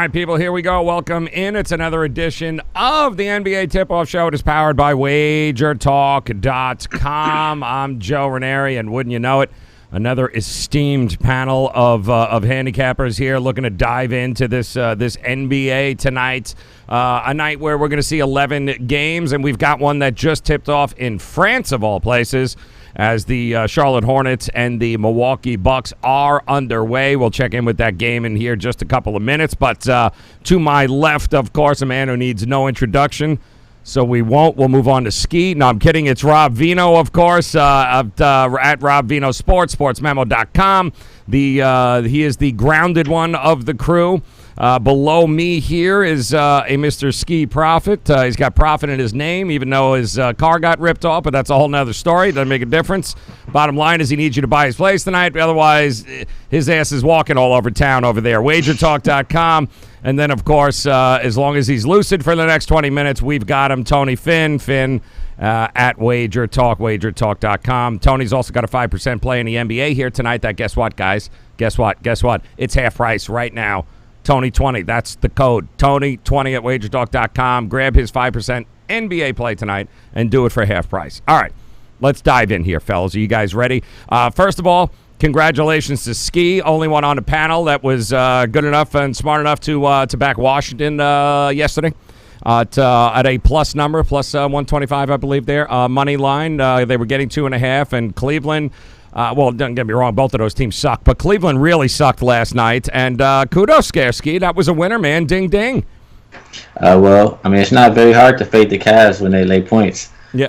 right, people, here we go. Welcome in. It's another edition of the NBA Tip-Off Show. It is powered by WagerTalk.com. I'm Joe Raineri, and wouldn't you know it, another esteemed panel of handicappers here looking to dive into this NBA tonight. A night where we're going to see 11 games, and we've got one that just tipped off in France, of all places, as the Charlotte Hornets and the Milwaukee Bucks are underway. We'll check in with that game in here just a couple of minutes. But to my left, of course, a man who needs no introduction, so we won't. We'll move on to ski. No, I'm kidding. It's Rob Vino, of course, at Rob Vino Sports, sportsmemo.com. He is the grounded one of the crew. Below me here is a Mr. Ski Profit. He's got profit in his name, even though his car got ripped off, but that's a whole nother story. Doesn't make a difference. Bottom line is he needs you to buy his place tonight. Otherwise, his ass is walking all over town over there. WagerTalk.com. And then, of course, as long as he's lucid for the next 20 minutes, we've got him, Tony Finn at WagerTalk, WagerTalk.com. Tony's also got a 5% play in the NBA here tonight. That, guess what, guys? Guess what? It's half price right now. Tony20, that's the code. Tony20 at WagerTalk.com. Grab his 5% NBA play tonight and do it for half price. All right, let's dive in here, fellas. Are you guys ready? First of all, congratulations to Ski, only one on the panel that was good enough and smart enough to back Washington yesterday at a plus number, plus 125, I believe there. Money line, they were getting 2.5, and Cleveland. Well, don't get me wrong, both of those teams suck, but Cleveland really sucked last night, and kudos, Ski. That was a winner, man. Ding, ding. Well, I mean, it's not very hard to fade the Cavs when they lay points. Yeah.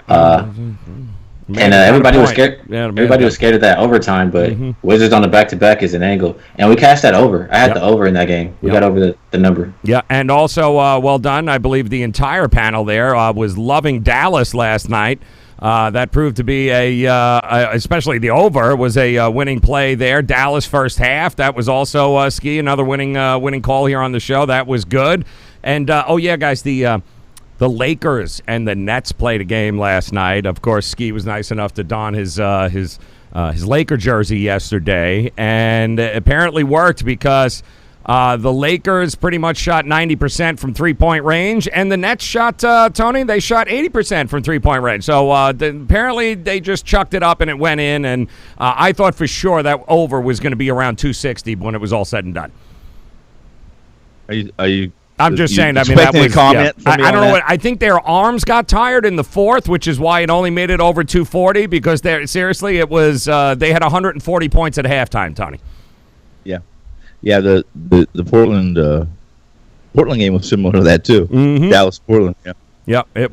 Everybody was scared. Yeah, everybody was scared of that overtime, but Wizards on the back-to-back is an angle, and we cashed that over. I had the over in that game. We got over the number. Yeah, and also well done. I believe the entire panel there was loving Dallas last night. That proved to be especially the over was a winning play there. Dallas first half. That was also Ski, another winning call here on the show. That was good. And guys, the Lakers and the Nets played a game last night. Of course, Ski was nice enough to don his Laker jersey yesterday, and it apparently worked because the Lakers pretty much shot 90% from three-point range, and the Nets shot, Tony, they shot 80% from three-point range. So apparently they just chucked it up and it went in, and I thought for sure that over was going to be around 260 when it was all said and done. I'm just saying. I mean, that was. Comment I don't know what. I think their arms got tired in the fourth, which is why it only made it over 240. Because seriously, it was. They had 140 points at halftime, Tony. Yeah. The Portland game was similar to that too. Mm-hmm. Dallas, Portland. Yeah. Yep. It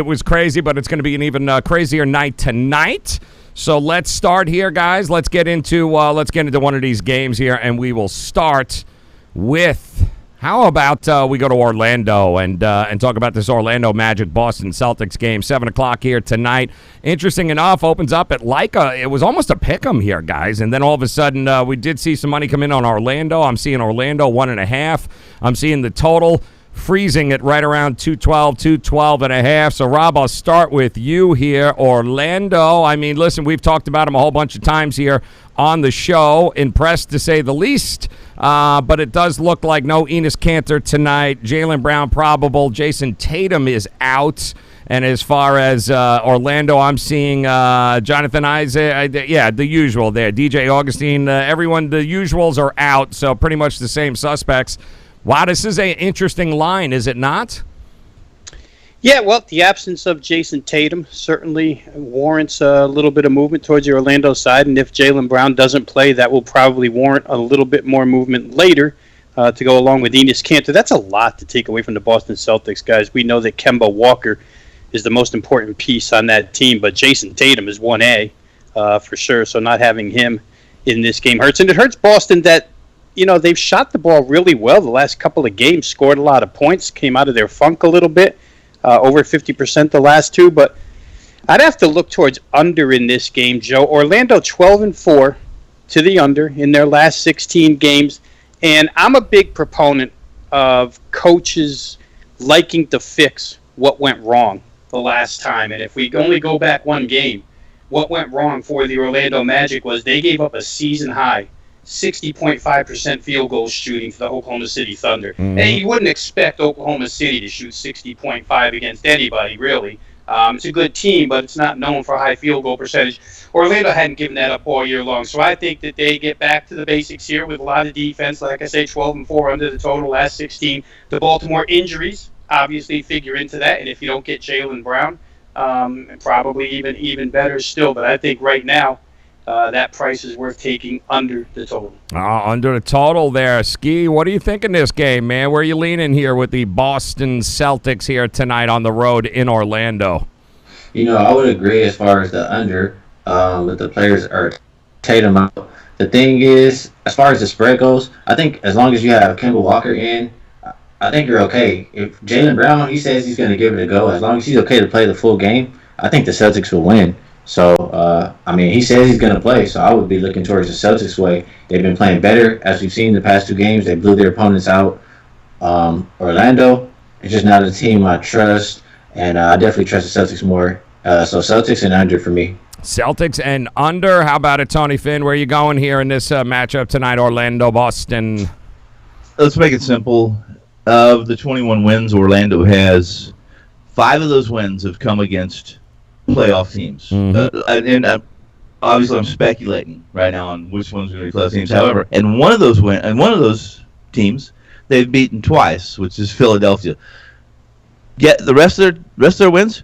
was crazy, but it's going to be an even crazier night tonight. So let's start here, guys. Let's get into one of these games here, and we will start with. How about we go to Orlando and talk about this Orlando Magic Boston Celtics game, 7 o'clock here tonight. Interesting enough, opens up at it was almost a pick'em here, guys. And then all of a sudden, we did see some money come in on Orlando. I'm seeing Orlando 1.5. I'm seeing the total freezing at right around 212.5. So, Rob, I'll start with you here. Orlando, I mean, listen, we've talked about them a whole bunch of times here on the show. Impressed, to say the least. But it does look like no Enes Kanter tonight. Jaylen Brown probable. Jason Tatum is out. And as far as Orlando, I'm seeing Jonathan Isaac. The usual there. DJ Augustine. Everyone, the usuals are out. So pretty much the same suspects. Wow, this is an interesting line, is it not? Yeah, well, the absence of Jason Tatum certainly warrants a little bit of movement towards the Orlando side, and if Jaylen Brown doesn't play, that will probably warrant a little bit more movement later to go along with Enes Kanter. That's a lot to take away from the Boston Celtics, guys. We know that Kemba Walker is the most important piece on that team, but Jason Tatum is 1A for sure, so not having him in this game hurts. And it hurts Boston that, they've shot the ball really well the last couple of games, scored a lot of points, came out of their funk a little bit. Over 50% the last two, but I'd have to look towards under in this game, Joe. Orlando 12-4 to the under in their last 16 games, and I'm a big proponent of coaches liking to fix what went wrong the last time. And if we only go back one game, what went wrong for the Orlando Magic was they gave up a season high 60.5% field goal shooting for the Oklahoma City Thunder. And you wouldn't expect Oklahoma City to shoot 60.5 against anybody, really. It's a good team, but it's not known for high field goal percentage. Orlando hadn't given that up all year long. So I think that they get back to the basics here with a lot of defense. Like I say, 12-4 under the total, last 16. The Baltimore injuries obviously figure into that. And if you don't get Jaylen Brown, probably even better still. But I think right now, that price is worth taking under the total. Under the total there. Ski, what are you thinking this game, man? Where are you leaning here with the Boston Celtics here tonight on the road in Orlando? I would agree as far as the under, but the players are Tatum out. The thing is, as far as the spread goes, I think as long as you have Kemba Walker in, I think you're okay. If Jaylen Brown, he says he's going to give it a go, as long as he's okay to play the full game, I think the Celtics will win. So, he says he's going to play, so I would be looking towards the Celtics way. They've been playing better, as we've seen the past 2 games. They blew their opponents out. Orlando, it's just not a team I trust, and I definitely trust the Celtics more. So Celtics and under for me. Celtics and under. How about it, Tony Finn? Where are you going here in this matchup tonight, Orlando-Boston? Let's make it simple. Of the 21 wins Orlando has, 5 of those wins have come against playoff teams. Obviously I'm speculating right now on which one's going to be playoff teams. However, and one of those teams they've beaten twice, which is Philadelphia. Yet the rest of their wins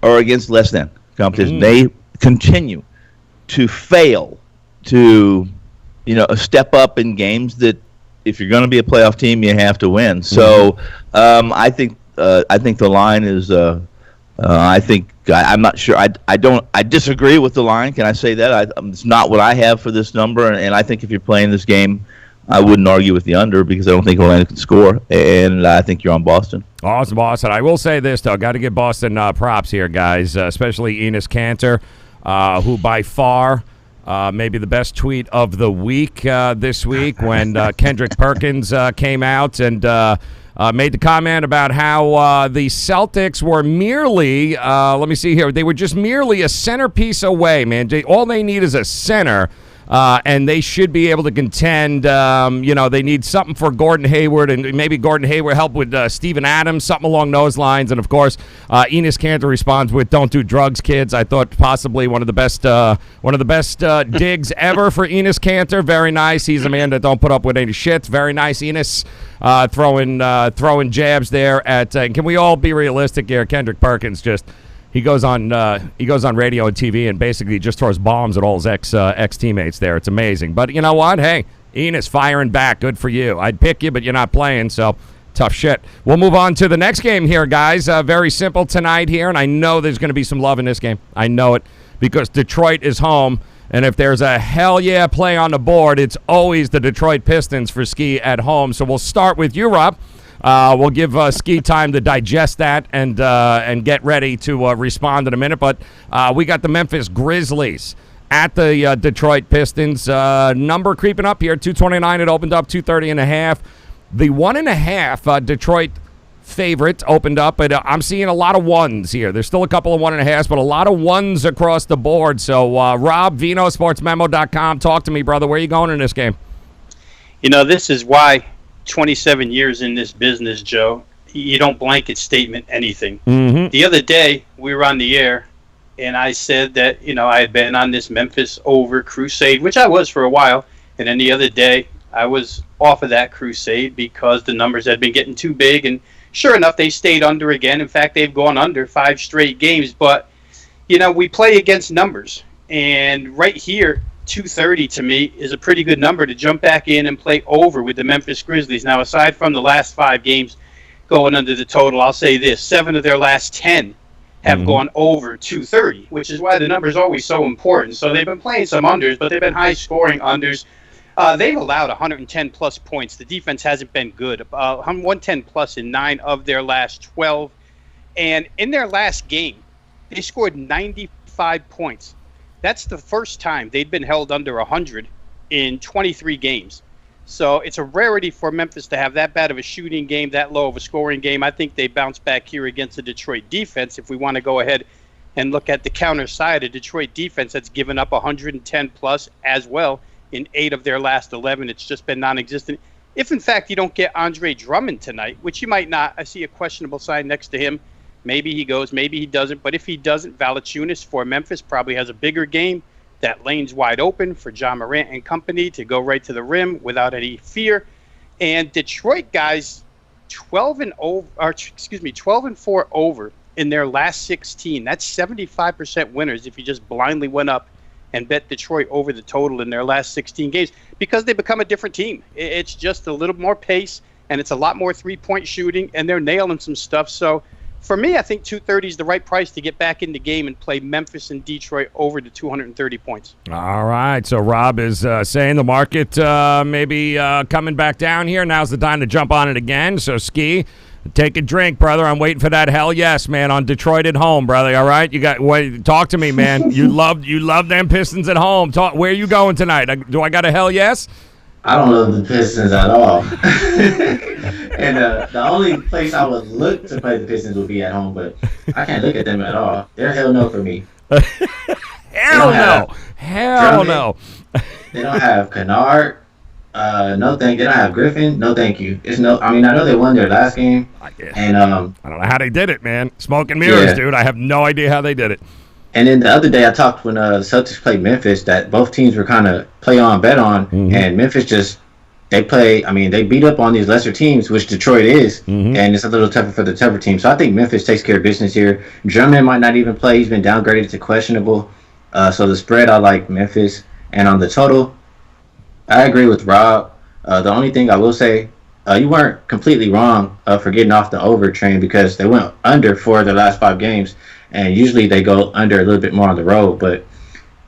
are against less than competition. They continue to fail to step up in games that if you're going to be a playoff team, you have to win. So I think the line is. I'm not sure. I disagree with the line. Can I say that? It's not what I have for this number, and I think if you're playing this game, I wouldn't argue with the under because I don't think Orlando can score, and I think you're on Boston. Awesome, Boston. I will say this, though. Got to give Boston props here, guys, especially Enes Kanter, who by far maybe the best tweet of the week this week when Kendrick Perkins came out and made the comment about how the Celtics were merely, let me see here, they were just merely a centerpiece away, man. All they need is a center, and they should be able to contend. They need something for Gordon Hayward, and maybe Gordon Hayward help with Steven Adams, something along those lines. And, of course, Enes Kanter responds with, "Don't do drugs, kids." I thought possibly one of the best digs ever for Enes Kanter. Very nice. He's a man that don't put up with any shit. Very nice, Enes. Throwing jabs there at. Can we all be realistic here? Kendrick Perkins just he goes on radio and TV and basically just throws bombs at all his ex teammates there. It's amazing. But you know what? Hey, Enes firing back. Good for you. I'd pick you, but you're not playing, so tough shit. We'll move on to the next game here, guys. Very simple tonight here, and I know there's going to be some love in this game. I know it because Detroit is home. And if there's a hell yeah play on the board, it's always the Detroit Pistons for Ski at home. So we'll start with you, Rob. We'll give Ski time to digest that and get ready to respond in a minute. But we got the Memphis Grizzlies at the Detroit Pistons. Number creeping up here, 229. It opened up 230.5. The 1.5 Detroit favorite opened up, but I'm seeing a lot of ones here. There's still a couple of 1.5s, but a lot of ones across the board. So, Rob, Vino, sportsmemo.com. Talk to me, brother. Where are you going in this game? This is why 27 years in this business, Joe, you don't blanket statement anything. Mm-hmm. The other day, we were on the air, and I said that, I had been on this Memphis over crusade, which I was for a while. And then the other day, I was off of that crusade because the numbers had been getting too big, and sure enough, they stayed under again. In fact, they've gone under 5 straight games. But, we play against numbers. And right here, 230 to me is a pretty good number to jump back in and play over with the Memphis Grizzlies. Now, aside from the last 5 games going under the total, I'll say this. 7 of their last 10 have gone over 230, which is why the number is always so important. So they've been playing some unders, but they've been high-scoring unders. They've allowed 110-plus points. The defense hasn't been good. 110-plus in 9 of their last 12. And in their last game, they scored 95 points. That's the first time they'd been held under 100 in 23 games. So it's a rarity for Memphis to have that bad of a shooting game, that low of a scoring game. I think they bounce back here against the Detroit defense. If we want to go ahead and look at the counter side, a Detroit defense that's given up 110-plus as well in 8 of their last 11. It's just been non-existent. If, in fact, you don't get Andre Drummond tonight, which you might not, I see a questionable sign next to him. Maybe he goes, maybe he doesn't. But if he doesn't, Valanciunas for Memphis probably has a bigger game. That lane's wide open for John Morant and company to go right to the rim without any fear. And Detroit guys, 12 and 4 over in their last 16. That's 75% winners if you just blindly went up and bet Detroit over the total in their last 16 games, because they become a different team. It's just a little more pace, and it's a lot more three-point shooting, and they're nailing some stuff. So for me, I think 230 is the right price to get back in the game and play Memphis and Detroit over to 230 points. All right. So Rob is saying the market maybe coming back down here. Now's the time to jump on it again. So Ski, take a drink, brother. I'm waiting for that hell yes, man, on Detroit at home, brother. All right? Talk to me, man. You love them Pistons at home. Where are you going tonight? Do I got a hell yes? I don't love the Pistons at all. And the only place I would look to play the Pistons would be at home, but I can't look at them at all. They're hell no for me. Hell no. Hell no. They don't have Kennard. No thank. They don't have Griffin. No thank you. I know they won their last game, and I don't know how they did it, man. Smoke and mirrors, dude. I have no idea how they did it. And then the other day I talked when the Celtics played Memphis that both teams were kind of play on, bet on, and Memphis they beat up on these lesser teams, which Detroit is, and it's a little tougher for the tougher team. So I think Memphis takes care of business here. Drummond might not even play. He's been downgraded to questionable. So the spread, I like Memphis. And on the total, I agree with Rob. The only thing I will say, you weren't completely wrong for getting off the over train, because they went under 4 of their last 5 games, and usually they go under a little bit more on the road. But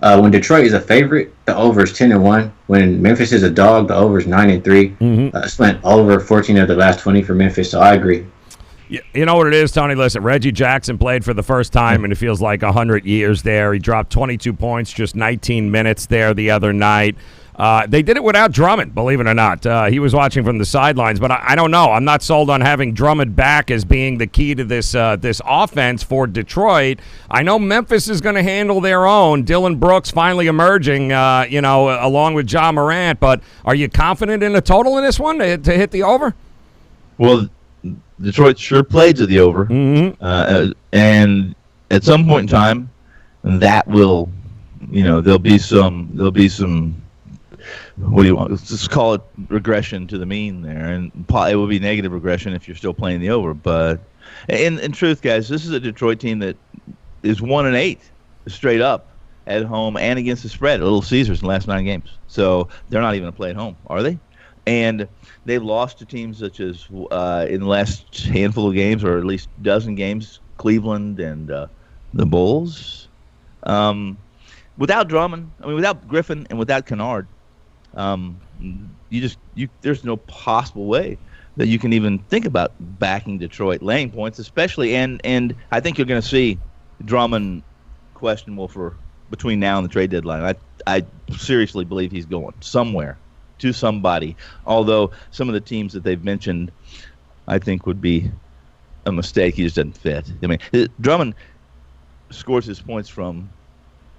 when Detroit is a favorite, the over is 10-1. When Memphis is a dog, the over is 9-3. It's went over 14 of the last 20 for Memphis, so I agree. You know what it is, Tony? Listen, Reggie Jackson played for the first time, and it feels like 100 years there. He dropped 22 points, just 19 minutes there the other night. They did it without Drummond, believe it or not. He was watching from the sidelines, but I don't know. I'm not sold on having Drummond back as being the key to this offense for Detroit. I know Memphis is going to handle their own. Dylan Brooks finally emerging, along with John Morant. But are you confident in the total in this one to hit the over? Well, Detroit sure played to the over, and at some point in time, that will, there'll be some. What do you want? Let's just call it regression to the mean there, and it will be negative regression if you're still playing the over. But in truth, guys, this is a Detroit team that is 1-8 straight up at home and against the spread. Little Caesars in the last 9 games, so they're not even going to play at home, are they? And they've lost to teams such as in the last handful of games, or at least dozen games, Cleveland and the Bulls. Without Drummond, without Griffin and without Kennard, there's no possible way that you can even think about backing Detroit laying points, especially, and I think you're going to see Drummond questionable for between now and the trade deadline. I seriously believe he's going somewhere to somebody, although some of the teams that they've mentioned I think would be a mistake. He just doesn't fit. Drummond scores his points from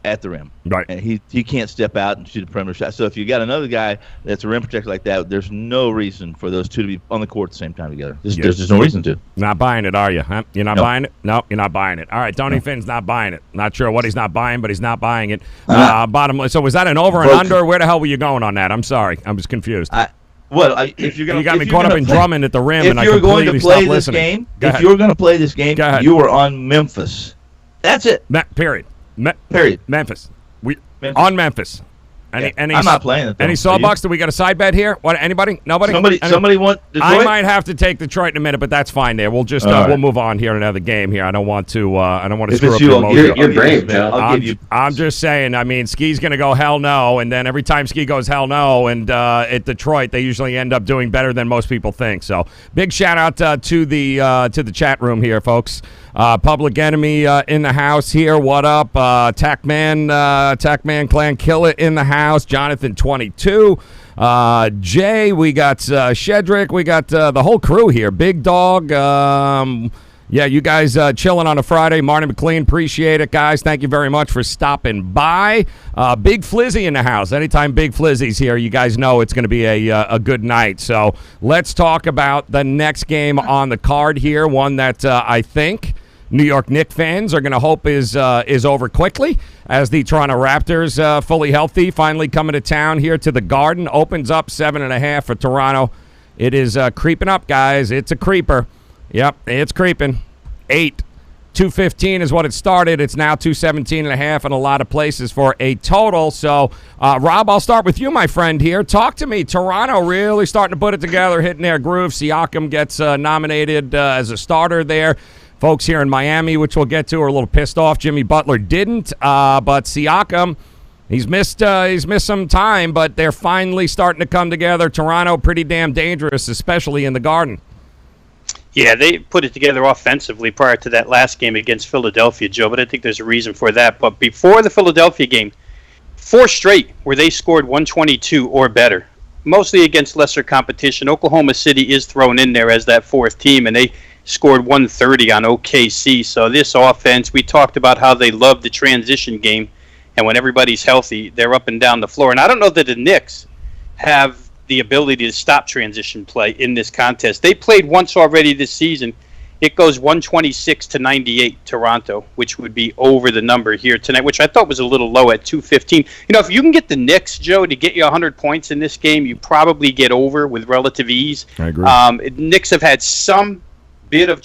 at the rim, right? And he can't step out and shoot a perimeter shot. So if you got another guy that's a rim protector like that, there's no reason for those two to be on the court at the same time together. There's just no reason to. Not buying it, are you? Huh? You're not buying it? No, you're not buying it. All right, Tony Finn's not buying it. Not sure what he's not buying, but he's not buying it. Bottom. So was that an over and under? Where the hell were you going on that? I'm sorry, I was confused. If you're gonna, you got me caught up in Drummond at the rim, and I completely stopped listening. If you're going to play this game, you were on Memphis. That's it. Period. Period. Memphis. On Memphis. I'm not playing it. Any sawbucks? Do we got a side bet here? What? Anybody? Nobody? Somebody want Detroit? I might have to take Detroit in a minute, but that's fine. There, we'll just we'll move on here to another game here. I don't want to. I don't want to screw up your mojo. You're brave, Joe. I'm just saying. Ski's going to go hell no, and then every time Ski goes hell no, and at Detroit they usually end up doing better than most people think. So big shout out to the chat room here, folks. Public Enemy in the house here. What up? Tackman Clan Killer in the house. Jonathan 22. Jay, we got Shedrick. We got the whole crew here. Big Dog. Yeah, you guys chilling on a Friday. Marty McLean, appreciate it, guys. Thank you very much for stopping by. Big Flizzy in the house. Anytime Big Flizzy's here, you guys know it's going to be a good night. So let's talk about the next game on the card here, one that I think New York Knicks fans are going to hope is over quickly, as the Toronto Raptors, fully healthy, finally coming to town here to the Garden. Opens up 7.5 for Toronto. It is creeping up, guys. It's a creeper. Yep, it's creeping. 215 is what it started. It's now 217.5 in a lot of places for a total. So, Rob, I'll start with you, my friend here. Talk to me. Toronto really starting to put it together, hitting their groove. Siakam gets nominated as a starter there. Folks here in Miami, which we'll get to, are a little pissed off. Jimmy Butler didn't, but Siakam, he's missed some time, but they're finally starting to come together. Toronto, pretty damn dangerous, especially in the Garden. Yeah, they put it together offensively prior to that last game against Philadelphia, Joe, but I think there's a reason for that. But before the Philadelphia game, 4 straight where they scored 122 or better, mostly against lesser competition. Oklahoma City is thrown in there as that 4th team, and they scored 130 on OKC. So this offense, we talked about how they love the transition game, and when everybody's healthy, they're up and down the floor. And I don't know that the Knicks have the ability to stop transition play in this contest. They played once already this season. It goes 126-98 Toronto, which would be over the number here tonight, which I thought was a little low at 215. You know, if you can get the Knicks, Joe, to get you 100 points in this game, you probably get over with relative ease. I agree. Knicks have had some bit of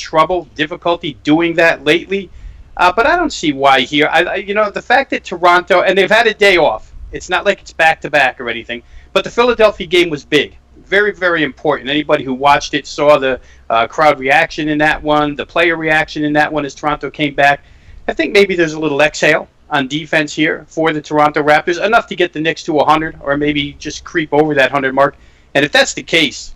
difficulty doing that lately, but I don't see why here. The fact that Toronto, and they've had a day off, it's not like it's back-to-back or anything, but the Philadelphia game was big, very, very important. Anybody who watched it saw the crowd reaction in that one, the player reaction in that one as Toronto came back. I think maybe there's a little exhale on defense here for the Toronto Raptors, enough to get the Knicks to 100 or maybe just creep over that 100 mark. And if that's the case,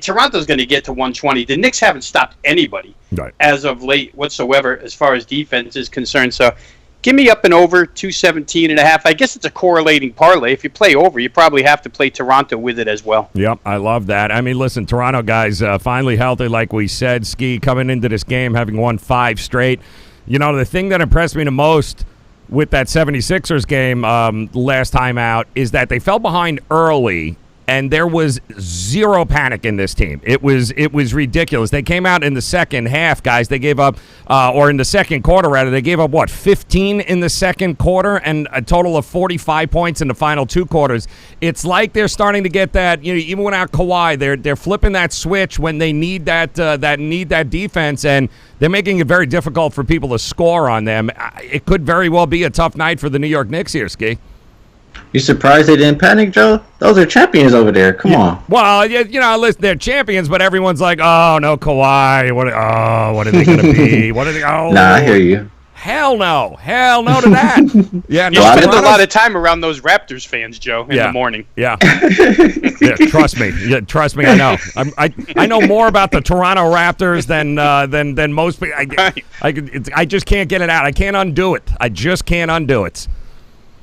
Toronto's going to get to 120. The Knicks haven't stopped anybody as of late whatsoever as far as defense is concerned. So give me up and over 217.5. I guess it's a correlating parlay. If you play over, you probably have to play Toronto with it as well. Yep, I love that. I mean, listen, Toronto guys finally healthy, like we said. Ski coming into this game having won 5 straight. You know, the thing that impressed me the most with that 76ers game last time out is that they fell behind early, and there was zero panic in this team. It was ridiculous. They came out in the second half, guys. They gave up, or in the second quarter, rather, they gave up, 15 in the second quarter and a total of 45 points in the final 2 quarters. It's like they're starting to get that, even without Kawhi, they're flipping that switch when they need that defense, and they're making it very difficult for people to score on them. It could very well be a tough night for the New York Knicks here, Ski. You surprised they didn't panic, Joe? Those are champions over there. Come on. Well, listen, they're champions, but everyone's like, oh, no, Kawhi. What are they going to be? What are they? Oh, nah, I hear you. Hell no to that. Yeah, you spend a lot of time around those Raptors fans, Joe, in the morning. Yeah. Trust me. Yeah, trust me. I know. I know more about the Toronto Raptors than most people. I just can't get it out. I can't undo it. I just can't undo it.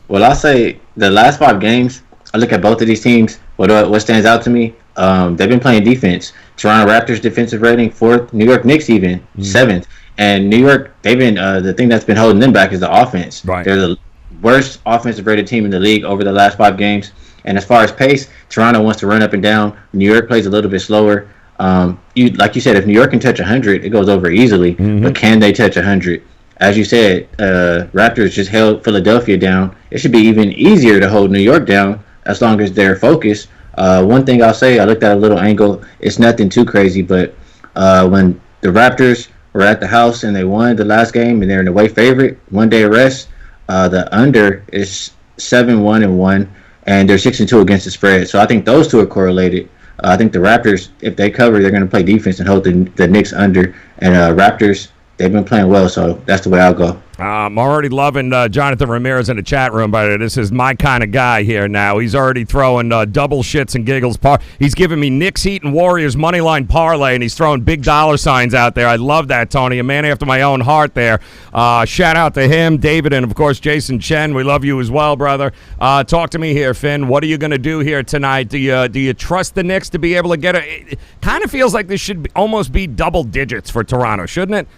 Well, I'll say the last 5 games, I look at both of these teams. What stands out to me, they've been playing defense. Toronto Raptors defensive rating 4th, New York Knicks even 7th. And New York, they've been the thing that's been holding them back is the offense. Right. They're the worst offensive rated team in the league over the last 5 games. And as far as pace, Toronto wants to run up and down. New York plays a little bit slower. Like you said, if New York can touch 100, it goes over easily. Mm-hmm. But can they touch 100? As you said, Raptors just held Philadelphia down. It should be even easier to hold New York down as long as they're focused. One thing I'll say, I looked at a little angle. It's nothing too crazy, but when the Raptors were at the house and they won the last game and they're an away favorite, 1 day rest, the under is 7-1-1, and they're 6-2 against the spread. So I think those two are correlated. I think the Raptors, if they cover, they're going to play defense and hold the Knicks under. And Raptors, they've been playing well, so that's the way I'll go. I'm already loving Jonathan Ramirez in the chat room, but this is my kind of guy here now. He's already throwing double shits and giggles. He's giving me Knicks, Heat, and Warriors moneyline parlay, and he's throwing big dollar signs out there. I love that, Tony. A man after my own heart there. Shout out to him, David, and, of course, Jason Chen. We love you as well, brother. Talk to me here, Finn. What are you going to do here tonight? Do you trust the Knicks to be able to get it kind of feels like this should almost be double digits for Toronto, shouldn't it?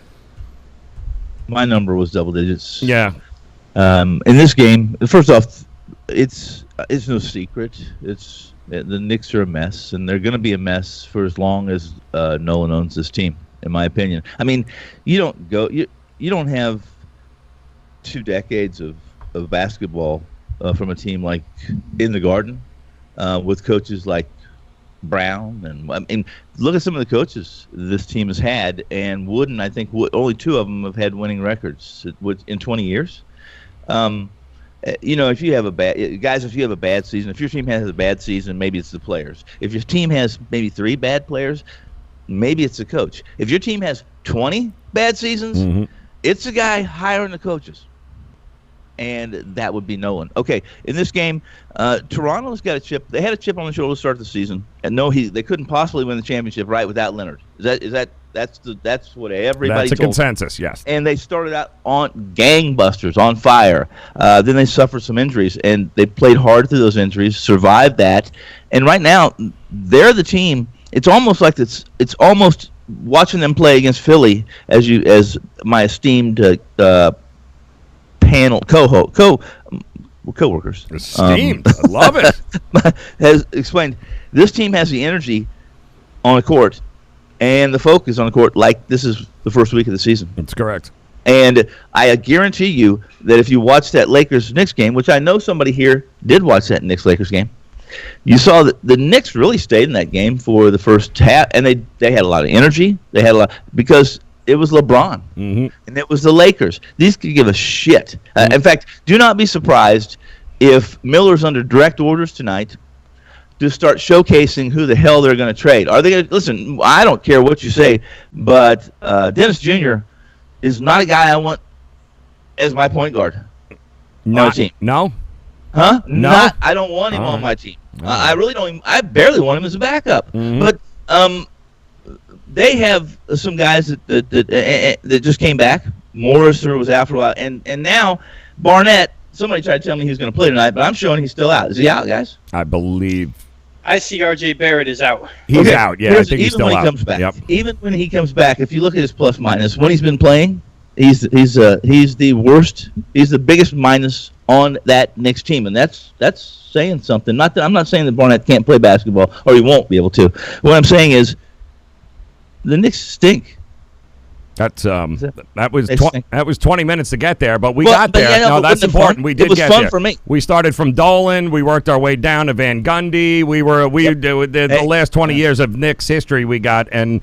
My number was double digits. Yeah. In this game, first off, it's no secret. The Knicks are a mess, and they're going to be a mess for as long as Nolan owns this team, in my opinion. I mean, you don't have 2 decades of basketball from a team like in the Garden with coaches like Brown, and I mean, look at some of the coaches this team has had, and Wooden, I think only 2 of them have had winning records in 20 years. If you have a bad season, if your team has a bad season, maybe it's the players. If your team has maybe 3 bad players, maybe it's the coach. If your team has 20 bad seasons, it's the guy hiring the coaches. And that would be Nolan. Okay, in this game, Toronto's got a chip. They had a chip on the shoulder to start the season, and they couldn't possibly win the championship right without Leonard. That's what everybody That's a told consensus, yes. And they started out on gangbusters, on fire. Then they suffered some injuries, and they played hard through those injuries, survived that, and right now they're the team. It's almost like it's almost watching them play against Philly as my esteemed panel co-workers. Esteemed. I love it. Has explained this team has the energy on the court and the focus on the court like this is the first week of the season. That's correct. And I guarantee you that if you watch that Lakers-Knicks game, which I know somebody here did watch that Knicks-Lakers game, you saw that the Knicks really stayed in that game for the first half, and they had a lot of energy. They had a lot because it was LeBron, and it was the Lakers. These could give a shit. In fact, do not be surprised if Miller's under direct orders tonight to start showcasing who the hell they're going to trade. Are they going to listen? I don't care what you say, but Dennis Jr. is not a guy I want as my point guard on my team. No? Huh? No? I don't want him on my team. I really don't. I barely want him as a backup. But they have some guys that just came back. Morris was out for a while, and now Barnett. Somebody tried to tell me he was going to play tonight, but I'm showing he's still out. Is he out, guys? I believe. I see R.J. Barrett is out. He's out. Yeah, I think he's still out. Comes back, yep. Even when he comes back, if you look at his plus minus, when he's been playing, he's the worst. He's the biggest minus on that Knicks team, and that's saying something. I'm not saying that Barnett can't play basketball or he won't be able to. What I'm saying is the Knicks stink. That was 20 minutes to get there, but we got there. Yeah, no, that's important. We did get there. It was fun for me. We started from Dolan. We worked our way down to Van Gundy. The last 20 years of Knicks history we got, and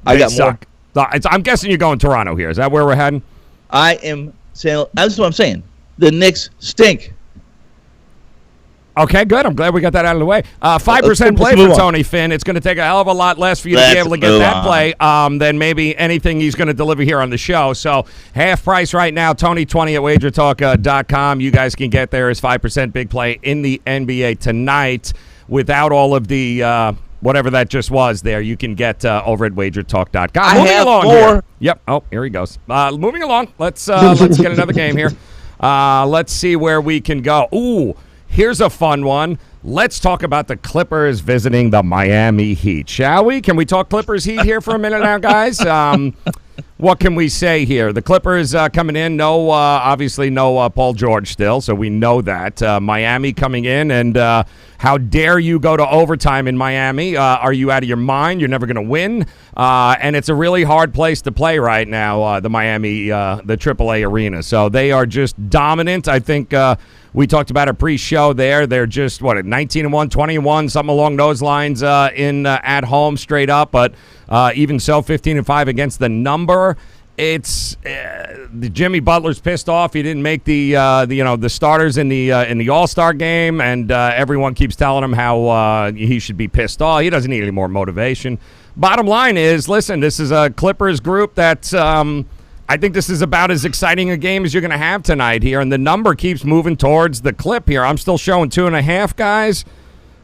I got suck. More. I'm guessing you're going Toronto here. Is that where we're heading? I am saying. That's what I'm saying. The Knicks stink. Okay, good. I'm glad we got that out of the way. 5% play for Tony Finn. It's going to take a hell of a lot less for you to be able to get that play than maybe anything he's going to deliver here on the show. So half price right now, Tony20 at WagerTalk.com. You guys can get there as 5% big play in the NBA tonight without all of the whatever that just was there. You can get over at WagerTalk.com. Moving along more. Here. Yep. Oh, here he goes. Moving along. Let's get another game here. Let's see where we can go. Ooh. Here's a fun one. Let's talk about the Clippers visiting the Miami Heat, shall we? Can we talk Clippers Heat here for a minute now, guys? What can we say here? The Clippers coming in, obviously no Paul George still, so we know that. Miami coming in, and how dare you go to overtime in Miami? Are you out of your mind? You're never going to win. And it's a really hard place to play right now, the Miami, the AAA arena. So they are just dominant. I think we talked about a pre-show there. They're just, 19-1, 20-1, something along those lines at home straight up. But even so, 15-5 against the number. It's Jimmy Butler's pissed off. He didn't make the starters in the All-Star game, and everyone keeps telling him how he should be pissed off. He doesn't need any more motivation. Bottom line is, listen, this is a Clippers group that's I think this is about as exciting a game as you're going to have tonight here, and the number keeps moving towards the clip here. I'm still showing 2.5, guys.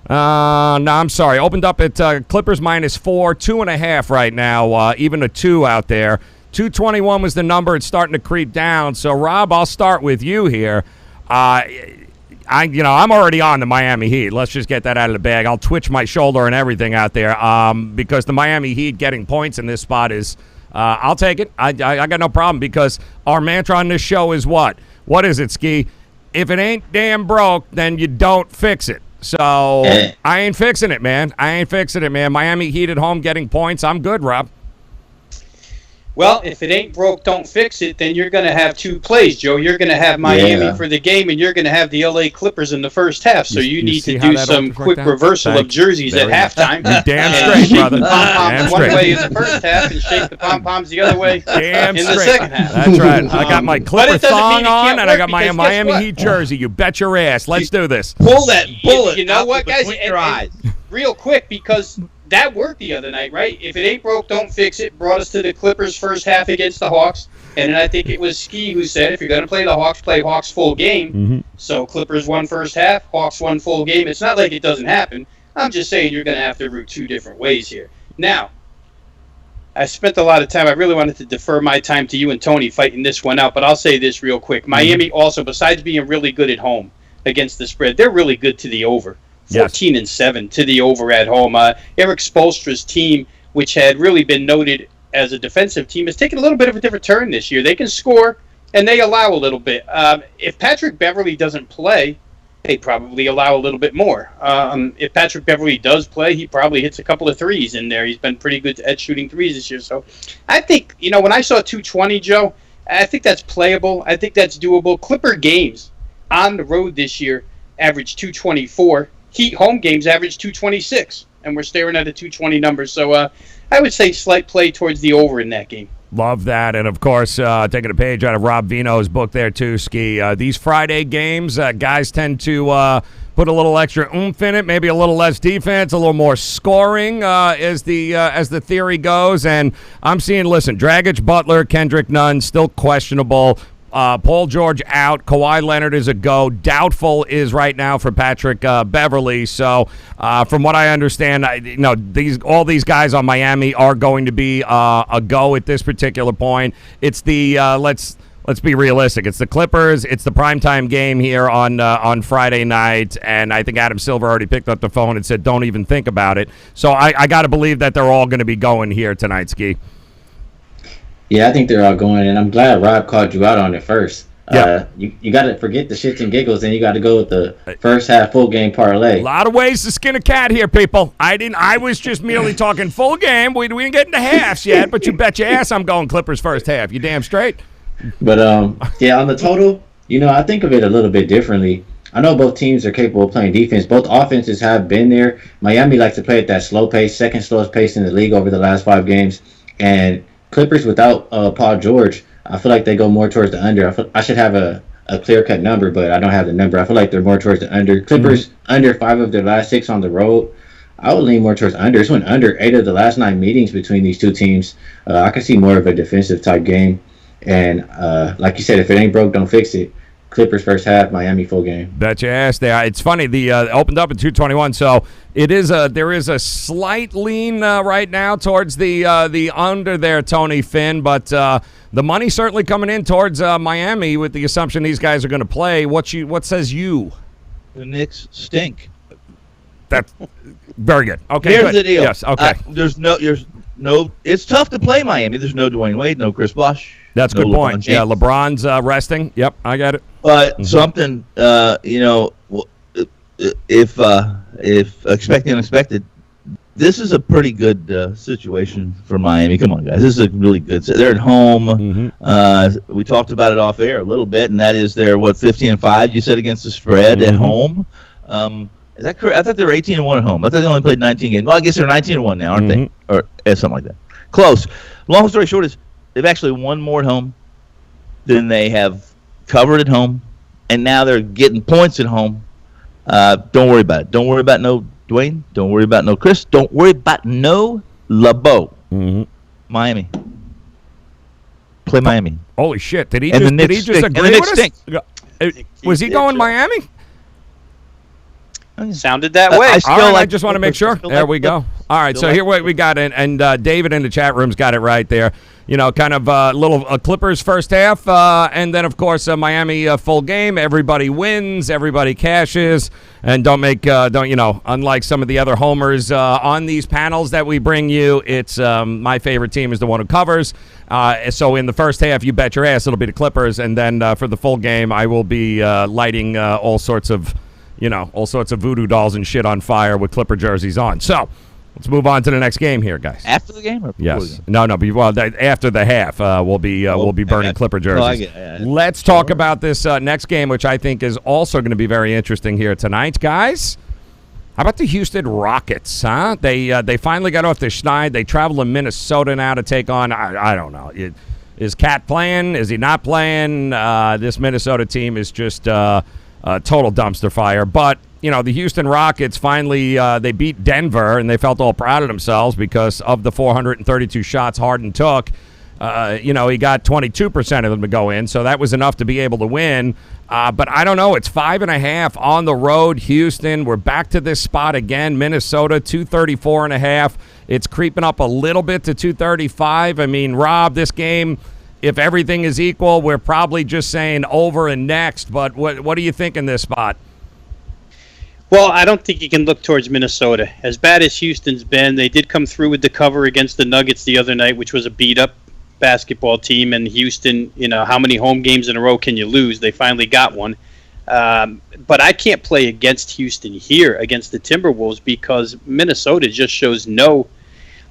No, I'm sorry. Opened up at Clippers -4, 2.5 right now. Even a 2 out there. 221 was the number. It's starting to creep down. So, Rob, I'll start with you here. I'm already on the Miami Heat. Let's just get that out of the bag. I'll twitch my shoulder and everything out there because the Miami Heat getting points in this spot is I'll take it. I got no problem because our mantra on this show is what? What is it, Ski? If it ain't damn broke, then you don't fix it. So I ain't fixing it, man. Miami Heat at home getting points. I'm good, Rob. Well, if it ain't broke, don't fix it, then you're going to have 2 plays, Joe. You're going to have Miami for the game, and you're going to have the L.A. Clippers in the first half. So you need to do some quick reversal of jerseys at halftime. You're damn straight, brother. Pom-poms one way in the first half and shake the pom-poms the other way in the second half. That's right. I got my Clipper thong on, and I got my Miami Heat jersey. You bet your ass. Let's do this. Pull that bullet. You know what, guys? Your eyes. Real quick, because that worked the other night, right? If it ain't broke, don't fix it. Brought us to the Clippers first half against the Hawks. And then I think it was Ski who said, if you're going to play the Hawks, play Hawks full game. Mm-hmm. So Clippers won first half, Hawks won full game. It's not like it doesn't happen. I'm just saying you're going to have to root 2 different ways here. Now, I spent a lot of time. I really wanted to defer my time to you and Tony fighting this one out, but I'll say this real quick. Miami also, besides being really good at home against the spread, they're really good to the over. 14-7 to the over at home. Eric Spoelstra's team, which had really been noted as a defensive team, has taken a little bit of a different turn this year. They can score, and they allow a little bit. If Patrick Beverley doesn't play, they probably allow a little bit more. If Patrick Beverley does play, he probably hits a couple of threes in there. He's been pretty good at shooting threes this year. So I think, when I saw 220, Joe, I think that's playable. I think that's doable. Clipper games on the road this year average 224. Heat home games average 226, and we're staring at a 220 number. So I would say slight play towards the over in that game. Love that. And, of course, taking a page out of Rob Vino's book there, too, Ski. These Friday games, guys tend to put a little extra oomph in it, maybe a little less defense, a little more scoring as the theory goes. And I'm seeing, listen, Dragic, Butler, Kendrick Nunn, still questionable. Paul George out. Kawhi Leonard is a go. Doubtful is right now for Patrick Beverley. So, from what I understand, all these guys on Miami are going to be a go at this particular point. It's the let's be realistic. It's the Clippers. It's the primetime game here on Friday night, and I think Adam Silver already picked up the phone and said, "Don't even think about it." So, I got to believe that they're all going to be going here tonight, Ski. Yeah, I think they're all going, and I'm glad Rob called you out on it first. Yeah. You got to forget the shits and giggles, and you got to go with the first half full game parlay. A lot of ways to skin a cat here, people. I was just merely talking full game. We didn't get into halves yet, but you bet your ass I'm going Clippers first half. You damn straight. But yeah, on the total, I think of it a little bit differently. I know both teams are capable of playing defense. Both offenses have been there. Miami likes to play at that slow pace, second slowest pace in the league over the last 5 games, and Clippers without Paul George, I feel like they go more towards the under. I should have a clear-cut number, but I don't have the number. I feel like they're more towards the under. Clippers under 5 of their last 6 on the road. I would lean more towards under. It's went under 8 of the last 9 meetings between these two teams. I can see more of a defensive type game. And like you said, if it ain't broke, don't fix it. Clippers first half, Miami full game. Bet your ass there. It's funny. The opened up at 221, so there is a slight lean right now towards the under there, Tony Finn. But the money certainly coming in towards Miami with the assumption these guys are going to play. What says you? The Knicks stink. That's very good. Okay, here's good. the deal. Yes. Okay. There's no. It's tough to play Miami. There's no Dwayne Wade, no Chris Bosh. That's a no good point. LeBron Yeah, James. LeBron's resting. Yep, I got it. But something, if expecting unexpected, this is a pretty good situation for Miami. Come on, guys. This is a really good. They're at home. We talked about it off air a little bit, and that is they're 15-5. You said against the spread at home. Is that correct? I thought they were 18-1 at home. I thought they only played 19 games. Well, I guess they're 19-1 now, aren't they? Or something like that. Close. Long story short is they've actually won more at home than they have covered at home, and now they're getting points at home. Don't worry about it. Don't worry about no Dwayne. Don't worry about no Chris. Don't worry about no LeBeau. Miami. play Miami. Holy shit! Did he And the just Knicks stink. agree And the Knicks with us? stink. Was he going Miami? Sounded that way. I just want to make sure. There we go. All right, so here we got it, and David in the chat room's got it right there. You know, kind of little Clippers first half, and then of course Miami full game. Everybody wins, everybody cashes, and don't unlike some of the other homers on these panels that we bring you, it's my favorite team is the one who covers. So in the first half, you bet your ass it'll be the Clippers, and then for the full game, I will be lighting all sorts of voodoo dolls and shit on fire with Clipper jerseys on. So let's move on to the next game here, guys. After the game or before yes. the game? No. After the half, we'll be burning Clipper jerseys. Let's talk about this next game, which I think is also going to be very interesting here tonight, guys. How about the Houston Rockets, huh? They finally got off the schneid. They travel to Minnesota now to take on, I don't know. Is Cat playing? Is he not playing? This Minnesota team is just total dumpster fire. But, you know, the Houston Rockets finally, they beat Denver, and they felt all proud of themselves because of the 432 shots Harden took. He got 22% of them to go in, so that was enough to be able to win. But I don't know. It's 5.5 on the road. Houston, we're back to this spot again. Minnesota, 234.5. It's creeping up a little bit to 235. I mean, Rob, this game, if everything is equal, we're probably just saying over and next. But what do you think in this spot? Well, I don't think you can look towards Minnesota. As bad as Houston's been, they did come through with the cover against the Nuggets the other night, which was a beat-up basketball team. And Houston, how many home games in a row can you lose? They finally got one. But I can't play against Houston here against the Timberwolves because Minnesota just shows no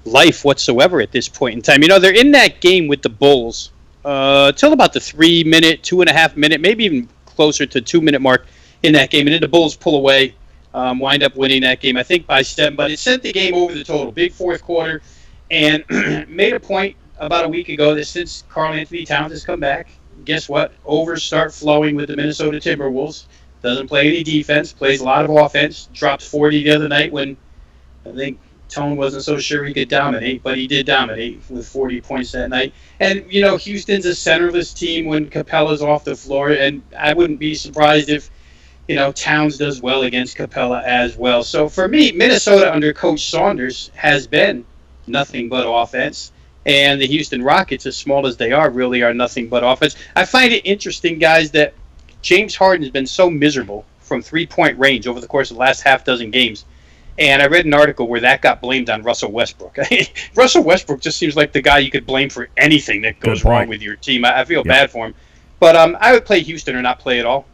life whatsoever at this point in time. They're in that game with the Bulls till about the 3-minute, 2.5-minute, maybe even closer to 2-minute mark in that game. And then the Bulls pull away, wind up winning that game, I think, by 7. But it sent the game over the total. Big fourth quarter. And made a point about a week ago that since Karl Anthony Towns has come back, guess what? Overs start flowing with the Minnesota Timberwolves. Doesn't play any defense, plays a lot of offense. Dropped 40 the other night when I think Tone wasn't so sure he could dominate, but he did dominate with 40 points that night. And, Houston's a centerless team when Capella's off the floor, and I wouldn't be surprised if, Towns does well against Capella as well. So for me, Minnesota under Coach Saunders has been nothing but offense. And the Houston Rockets, as small as they are, really are nothing but offense. I find it interesting, guys, that James Harden has been so miserable from three-point range over the course of the last half dozen games. And I read an article where that got blamed on Russell Westbrook. Russell Westbrook just seems like the guy you could blame for anything that goes wrong with your team. I feel bad for him. But I would play Houston or not play at all.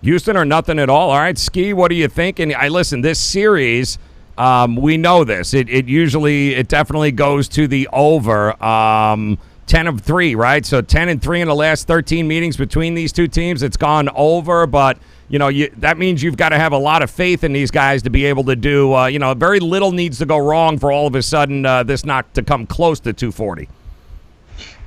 Houston or nothing at all. All right, Ski, what do you think? And listen, this series, we know this. It definitely goes to the over. 10-3, right? So 10-3 in the last 13 meetings between these two teams. It's gone over, but that means you've got to have a lot of faith in these guys to be able to do. Very little needs to go wrong for all of a sudden this not to come close to 240.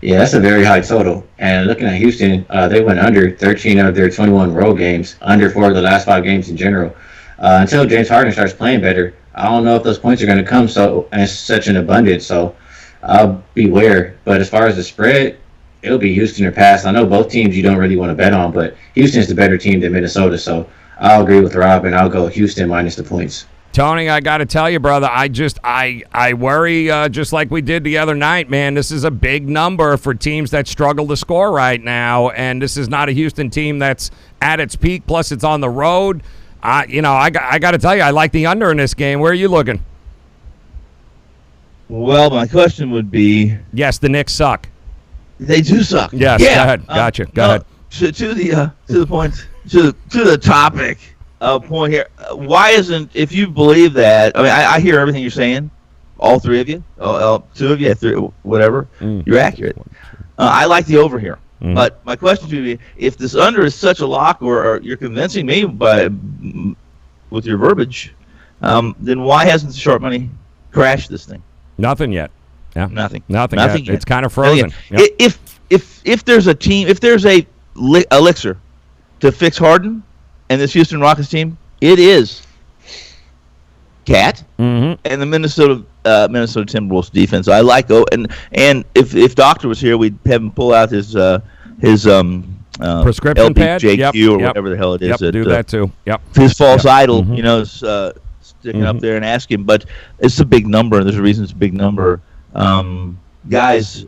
Yeah, that's a very high total. And looking at Houston, they went under 13 of their 21 road games, under 4 of the last 5 games in general. Until James Harden starts playing better, I don't know if those points are going to come in such an abundance. So I'll beware. But as far as the spread, it'll be Houston or pass. I know both teams you don't really want to bet on, but Houston's the better team than Minnesota. So I'll agree with Rob, and I'll go Houston minus the points. Tony, I got to tell you, brother, I worry just like we did the other night, man. This is a big number for teams that struggle to score right now, and this is not a Houston team that's at its peak, plus it's on the road. I got to tell you, I like the under in this game. Where are you looking? Well, my question would be... Yes, the Knicks suck. They do suck. Yes, yeah. Go ahead. Gotcha. Go ahead. To the point, to the topic point here. Why isn't, if you believe that, I hear everything you're saying, all three of you, two of you, three, whatever, you're accurate. I like the over here. Mm-hmm. But my question to you, if this under is such a lock, or you're convincing me with your verbiage, then why hasn't the sharp money crashed this thing? Nothing yet. Yeah. Nothing yet. It's kind of frozen. Yep. If there's a team, if there's a elixir to fix Harden and this Houston Rockets team, it is Cat and the Minnesota Minnesota Timberwolves defense. I like and if Doctor was here, we'd have him pull out his prescription pad, LBJQ or whatever the hell it is. Yep, do that too. Yep. His false idol, is sticking up there and ask him. But it's a big number, and there's a reason it's a big number. Guys,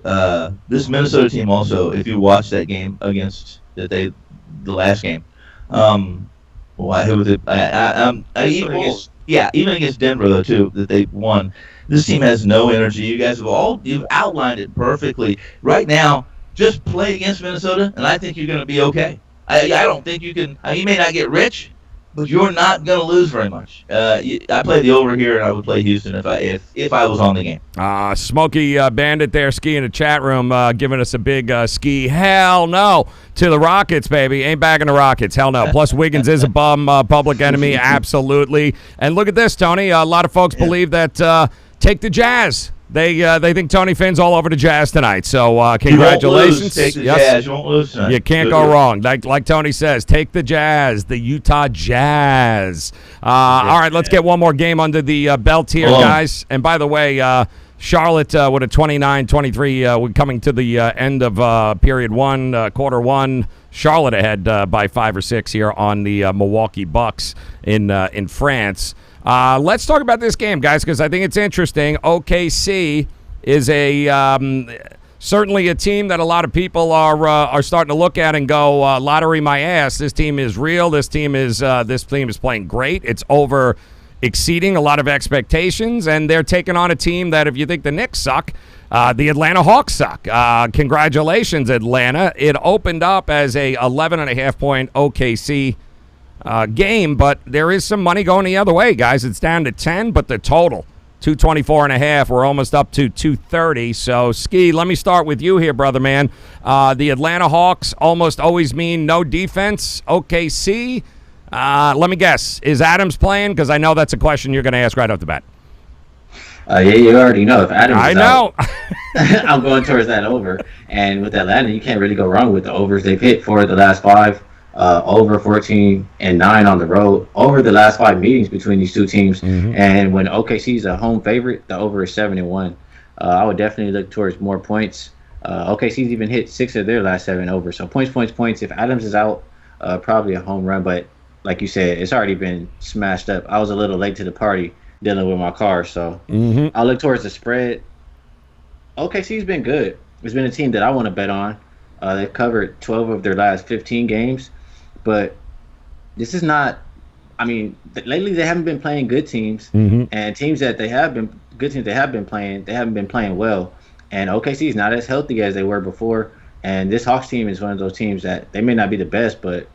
this Minnesota team also, if you watch that game against the last game, who was it? Even against Denver though too, that they won. This team has no energy. You guys you've outlined it perfectly. Right now, just play against Minnesota, and I think you're going to be okay. I don't think you can. You may not get rich, but you're not going to lose very much. I play the over here, and I would play Houston if I was on the game. Smokey Bandit there, Ski in the chat room, giving us a big ski. Hell no to the Rockets, baby. Ain't backing the Rockets. Hell no. Plus, Wiggins is a bum, public enemy, absolutely. And look at this, Tony. A lot of folks believe that take the Jazz. They think Tony Finn's all over the Jazz tonight. So congratulations. Take the Jazz. You won't lose tonight. You can't go wrong. Like Tony says, take the Jazz, the Utah Jazz. All right, let's get one more game under the belt here, guys. And by the way, Charlotte with a 29-23. We're coming to the end of period one, quarter one. Charlotte ahead by 5 or 6 here on the Milwaukee Bucks in France. Let's talk about this game, guys, because I think it's interesting. OKC is certainly a team that a lot of people are starting to look at and go, lottery my ass. This team is real. This team is playing great. It's over exceeding a lot of expectations, and they're taking on a team that, if you think the Knicks suck, the Atlanta Hawks suck. Congratulations, Atlanta. It opened up as a 11.5-point OKC game, but there is some money going the other way, guys. It's down to 10, but the total 224.5. We're almost up to 230. So, Ski, let me start with you here, brother man. The Atlanta Hawks almost always mean no defense. OKC, let me guess, is Adams playing? Because I know that's a question you're going to ask right off the bat. Yeah, you already know. If Adams is know. Out, I'm going towards that over. And with Atlanta, you can't really go wrong with the overs they've hit for the last 5. Over 14 and 9 on the road over the last 5 meetings between these two teams. And when OKC is a home favorite, the over is 7-1. I would definitely look towards more points. OKC's even hit 6 of their last 7 over. So points. If Adams is out, probably a home run. But like you said, it's already been smashed up. I was a little late to the party dealing with my car, so I'll look towards the spread. OKC's been good. It's been a team that I want to bet on. They've covered 12 of their last 15 games. But this is not – I mean, lately they haven't been playing good teams. And teams that they have been – good teams they have been playing well. And OKC is not as healthy as they were before. And this Hawks team is one of those teams that they may not be the best, but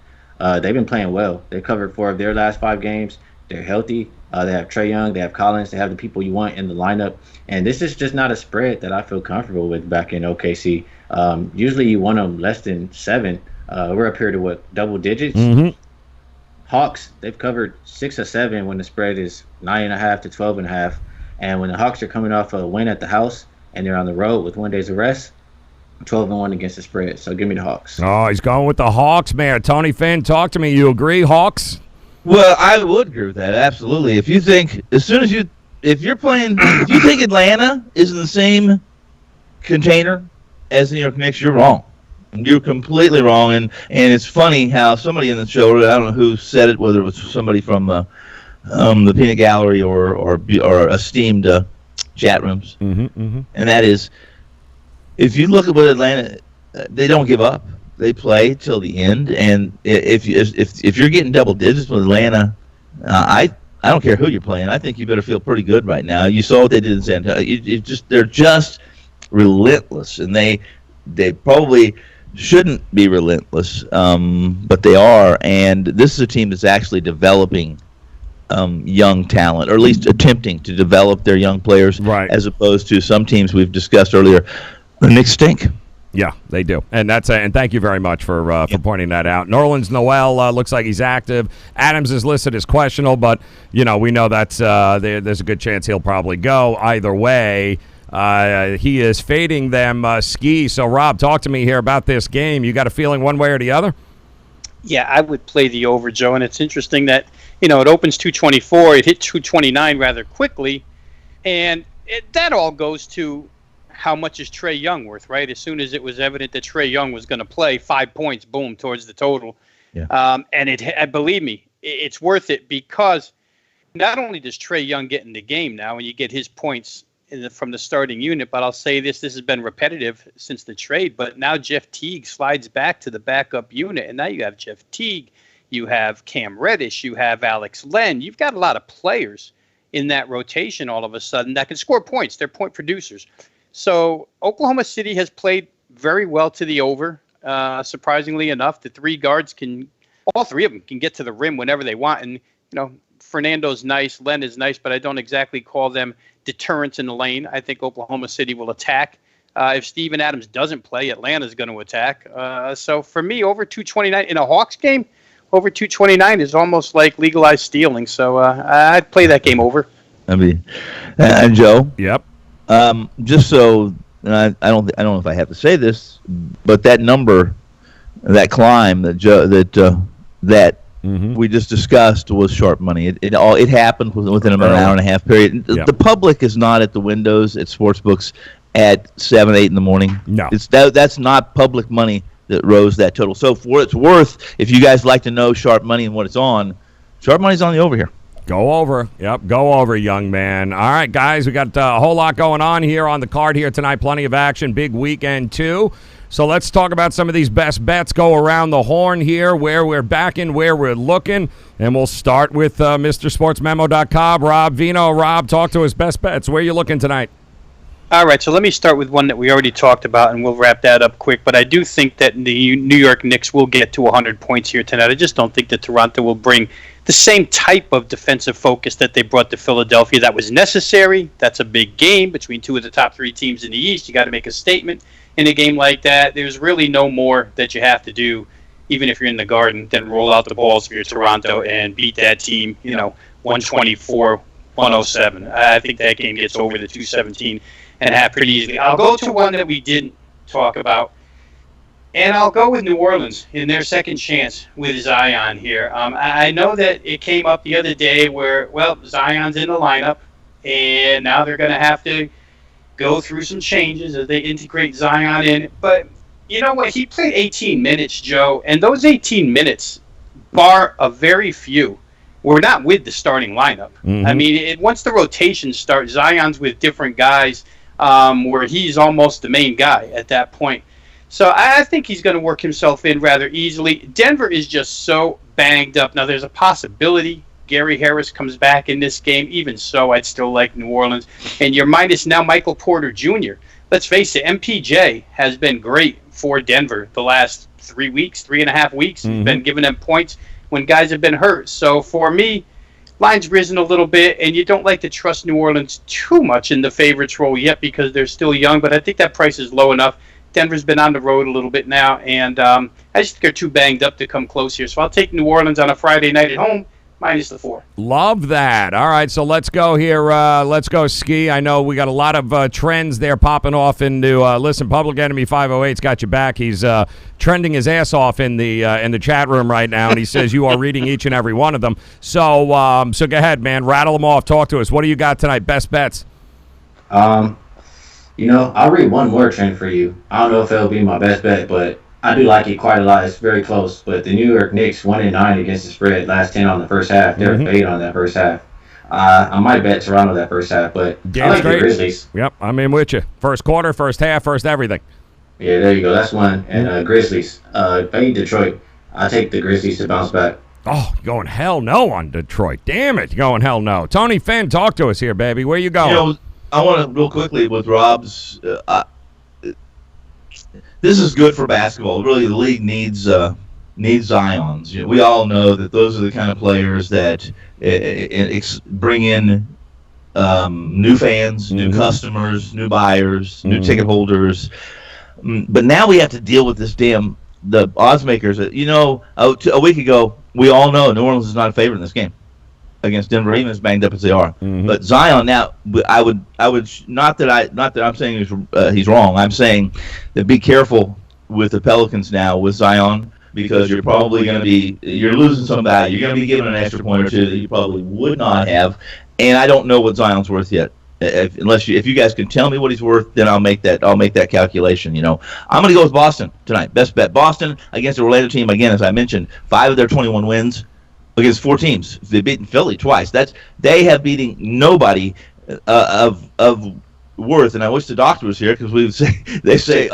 they've been playing well. They covered 4 of their last 5 games. They're healthy. They have Trae Young. They have Collins. They have the people you want in the lineup. And this is just not a spread that I feel comfortable with back in OKC. Usually you want them less than 7. We're up here to double digits. Hawks, they've covered 6 or 7 when the spread is 9.5 to 12.5. And when the Hawks are coming off a win at the house and they're on the road with 1 day's of rest, 12-1 against the spread. So give me the Hawks. Oh, he's going with the Hawks, man. Tony Finn, talk to me. You agree, Hawks? Well, I would agree with that, absolutely. If you think, if you think Atlanta is in the same container as the New York Knicks, you're wrong. You're completely wrong, and it's funny how somebody in the show, I don't know who said it, whether it was somebody from the peanut gallery or esteemed chat rooms, and that is, if you look at what Atlanta, they don't give up. They play till the end, and if you're getting double digits with Atlanta, I don't care who you're playing. I think you better feel pretty good right now. You saw what they did in San Antonio. They're just relentless, and they probably shouldn't be relentless, but they are. And this is a team that's actually developing young talent, or at least attempting to develop their young players, right, as opposed to some teams we've discussed earlier. The Knicks stink. Yeah, they do, and and thank you very much for pointing that out. Nerlens Noel looks like he's active. Adams is listed as questionable, but we know that's there's a good chance he'll probably go either way. He is fading them, Ski. So, Rob, talk to me here about this game. You got a feeling one way or the other? Yeah, I would play the over, Joe. And it's interesting that, it opens 224. It hit 229 rather quickly. And that all goes to how much is Trae Young worth, right? As soon as it was evident that Trae Young was going to play, 5 points, boom, towards the total. Yeah. And believe me, it's worth it because not only does Trae Young get in the game now and you get his points from the starting unit, but I'll say this has been repetitive since the trade, but now Jeff Teague slides back to the backup unit, and now you have Jeff Teague, you have Cam Reddish, you have Alex Len. You've got a lot of players in that rotation all of a sudden that can score points. They're point producers. So Oklahoma City has played very well to the over. Surprisingly enough, the three guards all three of them can get to the rim whenever they want. And, Fernando's nice, Len is nice, but I don't exactly call them deterrents in the lane. I think Oklahoma City will attack. If Steven Adams doesn't play, Atlanta's going to attack. So for me, over 229 in a Hawks game, over 229 is almost like legalized stealing. So I'd play that game over. And Joe. Yep. Just so I don't know if I have to say this, but that number, that climb that we just discussed was sharp money. It happened within about an hour and a half period. Yep. The public is not at the windows at sportsbooks at 7, 8 in the morning. No, that's not public money that rose that total. So for what it's worth, if you guys like to know sharp money and what it's on, sharp money's on the over here. Go over. Yep, go over, young man. All right, guys, we got a whole lot going on here on the card here tonight. Plenty of action. Big weekend, too. So let's talk about some of these best bets. Go around the horn here, where we're backing, where we're looking. And we'll start with MrSportsMemo.com. Rob Vino. Rob, talk to us. Best bets. Where are you looking tonight? All right, so let me start with one that we already talked about, and we'll wrap that up quick. But I do think that the New York Knicks will get to 100 points here tonight. I just don't think that Toronto will bring the same type of defensive focus that they brought to Philadelphia. That was necessary. That's a big game between two of the top three teams in the East. You got to make a statement in a game like that. There's really no more that you have to do, even if you're in the Garden, than roll out the balls for your Toronto and beat that team, 124-107. I think that game gets over the 217 and half pretty easily. I'll go to one that we didn't talk about, and I'll go with New Orleans in their second chance with Zion here. I know that it came up the other day where, Zion's in the lineup, and now they're going to have to go through some changes as they integrate Zion in. But you know what? He played 18 minutes, Joe, and those 18 minutes, bar a very few, were not with the starting lineup. Mm-hmm. I mean, once the rotation starts, Zion's with different guys where he's almost the main guy at that point. So I think he's going to work himself in rather easily. Denver is just so banged up. Now, there's a possibility Gary Harris comes back in this game. Even so, I'd still like New Orleans. And you're minus now Michael Porter Jr. Let's face it, MPJ has been great for Denver the last 3.5 weeks. Mm-hmm. He's been giving them points when guys have been hurt. So for me, line's risen a little bit, and you don't like to trust New Orleans too much in the favorites role yet because they're still young, but I think that price is low enough. Denver's been on the road a little bit now, and I just think they're too banged up to come close here. So I'll take New Orleans on a Friday night at home, minus the 4. Love that. All right, so let's go here. Let's go ski. I know we got a lot of trends there popping off into. Listen, Public Enemy 508's got you back. He's trending his ass off in the chat room right now, and he says you are reading each and every one of them. So go ahead, man. Rattle them off. Talk to us. What do you got tonight? Best bets. I'll read one more trend for you. I don't know if it'll be my best bet, but I do like it quite a lot. It's very close. But the New York Knicks 1-9 against the spread, last 10 on the first half. They're fade on that first half. I might bet Toronto that first half, but I like the Grizzlies. Yep, I'm in with you. First quarter, first half, first everything. Yeah, there you go. That's one. And Grizzlies. Fade Detroit. I take the Grizzlies to bounce back. Oh, you're going hell no on Detroit. Damn it, you're going hell no. Tony Finn, talk to us here, baby. Where you going? I want to real quickly with Rob's. This is good for basketball. Really, the league needs Zions. We all know that those are the kind of players that bring in new fans, new customers, new buyers, new ticket holders. But now we have to deal with this the odds makers. A week ago, we all know New Orleans is not a favorite in this game against Denver, even as banged up as they are. Mm-hmm. But Zion now, I would not that I'm saying he's wrong. I'm saying that be careful with the Pelicans now with Zion, because you're probably going to you're losing some value. You're going to be given an extra point or two that you probably would not have. And I don't know what Zion's worth yet. If you guys can tell me what he's worth, then I'll make that calculation. I'm going to go with Boston tonight. Best bet Boston against the Orlando team. Again, as I mentioned, 5 of their 21 wins against 4 teams. They've beaten Philly twice. They have beaten nobody of worth. And I wish the doctor was here because they say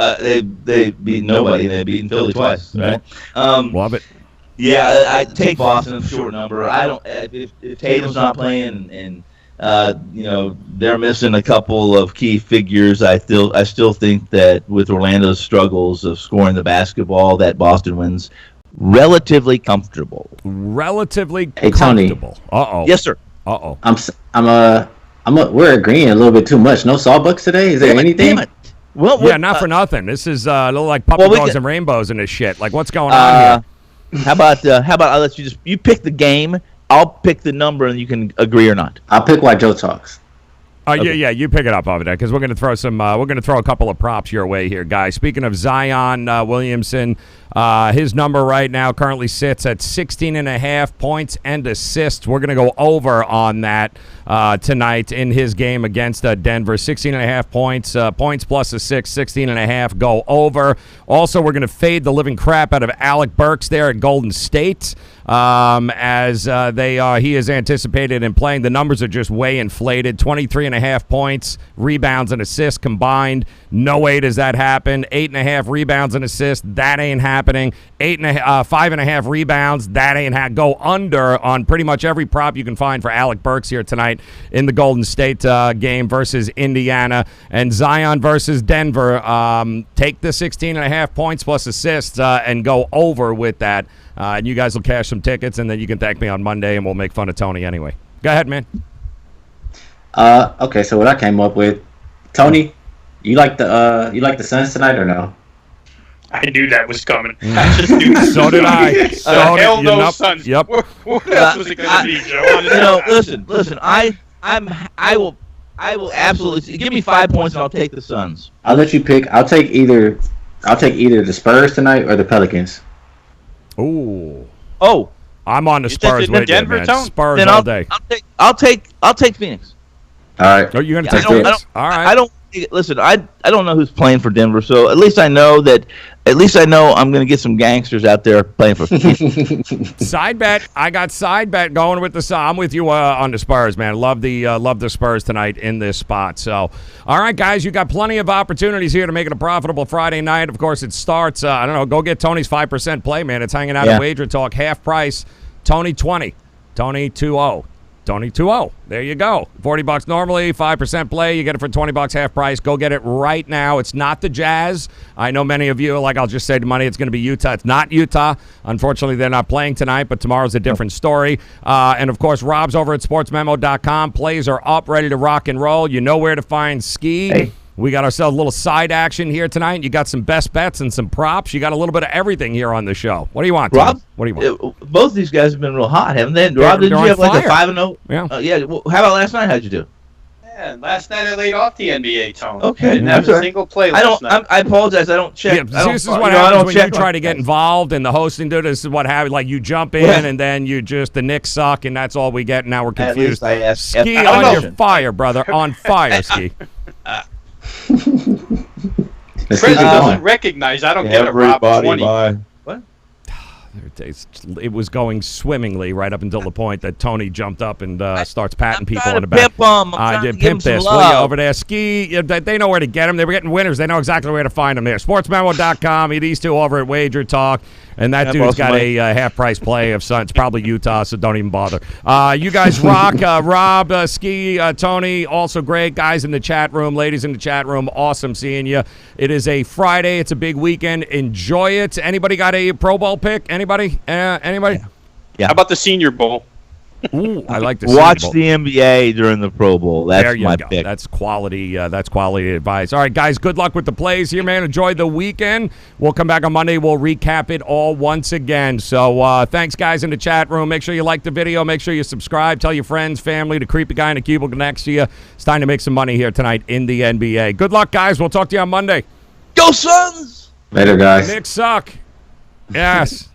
they beat nobody and they've beaten Philly twice. Right? Love it. Yeah, I take Boston short number. I don't if Tatum's not playing and they're missing a couple of key figures. I still think that with Orlando's struggles of scoring the basketball, that Boston wins relatively comfortable. Hey, Tony. Comfortable. Uh-oh. Yes, sir. Uh-oh. We're agreeing a little bit too much. No Sawbucks today? Is there anything? Damn it. Well, Yeah, not for nothing. This is a little like puppy dogs and rainbows and this shit. Like, what's going on here? How about I'll let you pick the game. I'll pick the number and you can agree or not. I'll pick while Joe talks. Okay. Yeah, you pick it up over there because we're going to throw a couple of props your way here, guys. Speaking of Zion Williamson, his number right now currently sits at 16.5 points and assists. We're going to go over on that tonight in his game against Denver. 16.5 points, points plus assists, 16.5 go over. Also, we're going to fade the living crap out of Alec Burks there at Golden State. As he is anticipated in playing. The numbers are just way inflated. 23.5 points, rebounds, and assists combined. No way does that happen. 8.5 rebounds and assists. That ain't happening. 5.5 rebounds. That ain't go under on pretty much every prop you can find for Alec Burks here tonight in the Golden State game versus Indiana. And Zion versus Denver. Take the 16.5 points plus assists and go over with that. And you guys will cash some tickets, and then you can thank me on Monday, and we'll make fun of Tony anyway. Go ahead, man. Okay, so what I came up with, Tony, you like the Suns tonight or no? I knew that was coming. I just knew. So did I. Hell no, Suns. Yep. What else was it going to be, Joe? Listen. I will absolutely give me 5 points, and I'll take the Suns. I'll let you pick. I'll take either the Spurs tonight or the Pelicans. Ooh. Oh, I'm on the Spurs with you, man. Spurs then all day. I'll take Phoenix. All right. Oh, you're gonna take Phoenix? All right. I don't listen. I don't know who's playing for Denver, so at least I know I'm gonna get some gangsters out there playing for. Side bet. I got side bet going with the. I'm with you on the Spurs, man. Love the Spurs tonight in this spot. So, all right, guys, you got plenty of opportunities here to make it a profitable Friday night. Of course, it starts. I don't know. Go get Tony's 5% play, man. It's hanging out at WagerTalk, half price. Tony 20, Tony 2-0. Tony 2-0. There you go. $40 normally, 5% play. You get it for $20 half price. Go get it right now. It's not the Jazz. I know many of you, like I'll just say to money, it's going to be Utah. It's not Utah. Unfortunately, they're not playing tonight, but tomorrow's a different story. And, of course, Rob's over at sportsmemo.com. Plays are up, ready to rock and roll. You know where to find Ski. Hey. We got ourselves a little side action here tonight. You got some best bets and some props. You got a little bit of everything here on the show. What do you want, Tom? Rob? What do you want? Both these guys have been real hot, haven't they? Rob, didn't you have like a 5-0? Yeah. Yeah. Well, how about last night? How'd you do? Yeah, last night I laid off the NBA, Tony. Okay, Didn't have a single play last night. I apologize. I don't check. Yeah, this is what happens when you try to get involved in the hosting. Dude, this is what happens. Like you jump in and then the Knicks suck, and that's all we get. And now we're confused. Ski on your fire, brother. On fire, Ski. Chris doesn't recognize. I don't get a Rob 20. What? It was going swimmingly right up until the point that Tony jumped up and starts patting people on the back. I did pimp this. Will you over there? Ski, they know where to get them. They were getting winners. They know exactly where to find them there. Sportsmemo.com. These two over at WagerTalk. And that dude's got a half-price play of Sun. It's probably Utah, so don't even bother. You guys rock. Rob, Ski, Tony, also great. Guys in the chat room, ladies in the chat room, awesome seeing you. It is a Friday. It's a big weekend. Enjoy it. Anybody got a Pro Bowl pick? Anybody? Anybody? Yeah. How about the Senior Bowl? Ooh, I like to watch the NBA during the Pro Bowl. That's my pick. That's quality. That's quality advice. All right, guys. Good luck with the plays here, man. Enjoy the weekend. We'll come back on Monday. We'll recap it all once again. So thanks, guys, in the chat room. Make sure you like the video. Make sure you subscribe. Tell your friends, family, the creepy guy in the cubicle next to you. It's time to make some money here tonight in the NBA. Good luck, guys. We'll talk to you on Monday. Go Suns! Later, guys. Knicks suck. Yes.